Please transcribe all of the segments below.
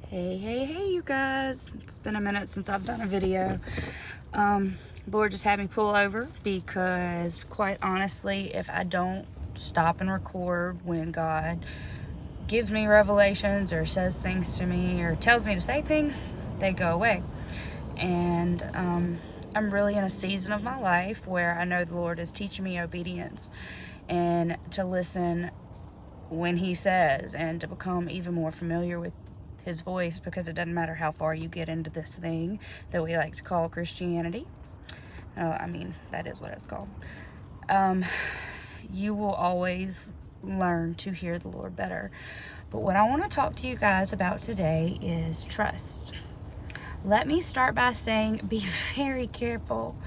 Hey, you guys. It's been a minute since I've done a video. Lord just had me pull over because, quite honestly, if I don't stop and record when God gives me revelations or says things to me or tells me to say things, they go away. And I'm really in a season of my life where I know the Lord is teaching me obedience and to listen when He says, and to become even more familiar with His voice, because it doesn't matter how far you get into this thing that we like to call Christianity. That is what it's called. You will always learn to hear the Lord better. But what I want to talk to you guys about today is trust. Let me start by saying, be very careful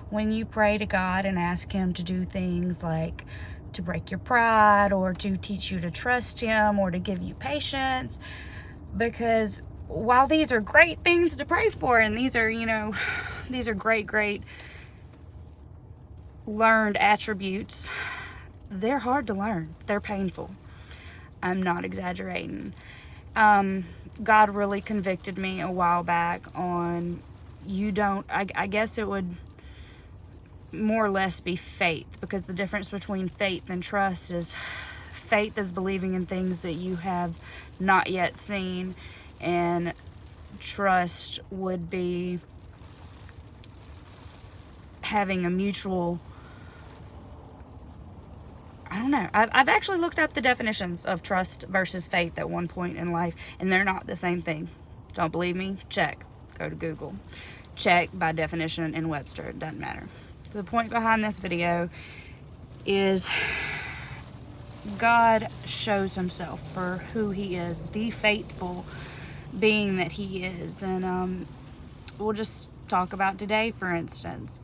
when you pray to God and ask Him to do things like to break your pride or to teach you to trust Him or to give you patience. Because while these are great things to pray for, and these are great learned attributes, they're hard to learn. They're painful. I'm not exaggerating. God really convicted me a while back on I guess it would more or less be faith, because the difference between faith and trust is faith is believing in things that you have not yet seen, and trust would be having a mutual, I don't know. I've actually looked up the definitions of trust versus faith at one point in life, and they're not the same thing. Don't believe me? Check. Go to Google. Check by definition in Webster. It doesn't matter. The point behind this video is God shows Himself for who He is, the faithful being that He is. And we'll just talk about today, for instance.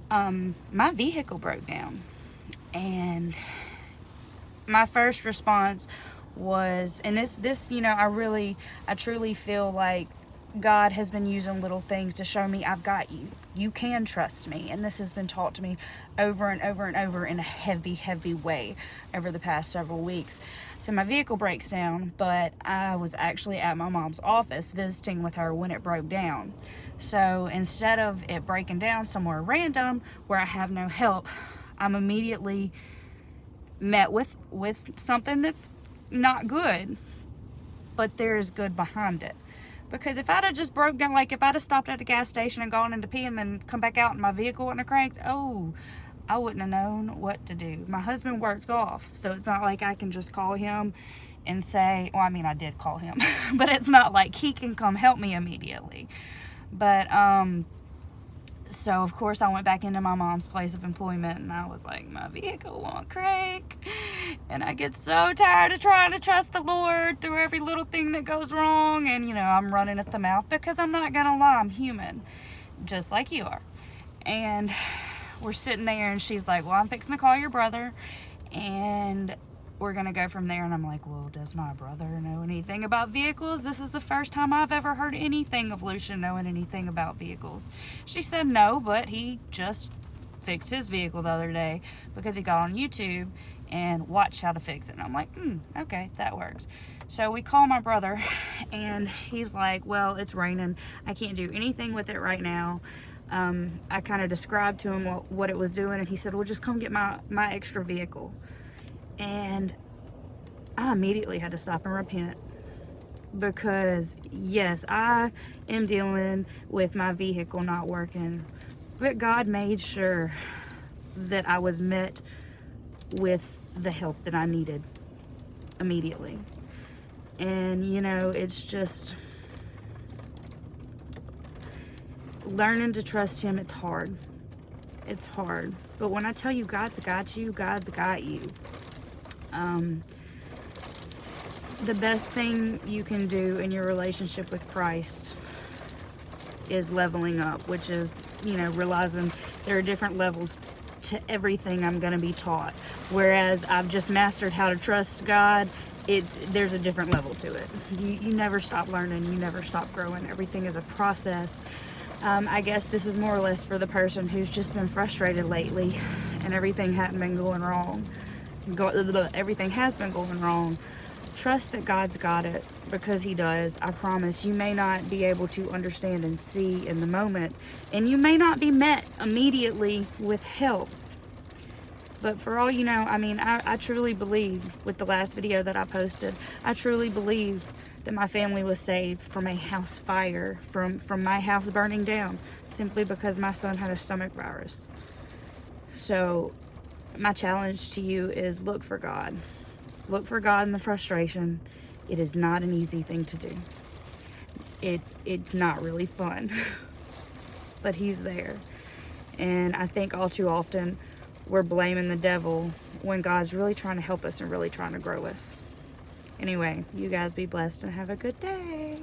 My vehicle broke down, and my first response was, and this I truly feel like God has been using little things to show me I've got you. You can trust me. And this has been taught to me over and over and over in a heavy way over the past several weeks. So my vehicle breaks down, but I was actually at my mom's office visiting with her when it broke down. So instead of it breaking down somewhere random where I have no help, I'm immediately met with something that's not good, but there is good behind it. Because if I'd have just broke down, like if I'd have stopped at a gas station and gone in to pee and then come back out and my vehicle wouldn't have cranked, I wouldn't have known what to do. My husband works off, so it's not like I can just call him and say, I did call him, but it's not like he can come help me immediately. But, so of course I went back into my mom's place of employment, and I was like, my vehicle won't crank. And I get so tired of trying to trust the Lord through every little thing that goes wrong. And, I'm running at the mouth, because I'm not going to lie, I'm human, just like you are. And we're sitting there, and she's like, well, I'm fixing to call your brother, and we're going to go from there. And I'm like, well, does my brother know anything about vehicles? This is the first time I've ever heard anything of Lucia knowing anything about vehicles. She said no, but he just fixed his vehicle the other day because he got on YouTube and watched how to fix it. And I'm like, okay, that works. So we call my brother, and he's like, well, it's raining. I can't do anything with it right now. I kind of described to him what it was doing, and he said, well, just come get my extra vehicle. And I immediately had to stop and repent, because yes, I am dealing with my vehicle not working, but God made sure that I was met with the help that I needed immediately. And it's just learning to trust Him. It's hard. But when I tell you God's got you, God's got you. The best thing you can do in your relationship with Christ is leveling up, which is, realizing there are different levels to everything I'm going to be taught. Whereas I've just mastered how to trust God, there's a different level to it. You never stop learning, you never stop growing. Everything is a process. I guess this is more or less for the person who's just been frustrated lately and everything hadn't been going wrong. Everything has been going wrong. Trust that God's got it. because he does. I promise. You may not be able to understand and see in the moment, and you may not be met immediately with help. But for all you know, I mean, I truly believe, with the last video that I posted, I truly believe that my family was saved from a house fire, from my house burning down, simply because my son had a stomach virus. So my challenge to you is look for God. Look for God in the frustration. It is not an easy thing to do. It's not really fun, but he's there. And I think all too often we're blaming the devil when God's really trying to help us and really trying to grow us. Anyway, you guys be blessed and have a good day.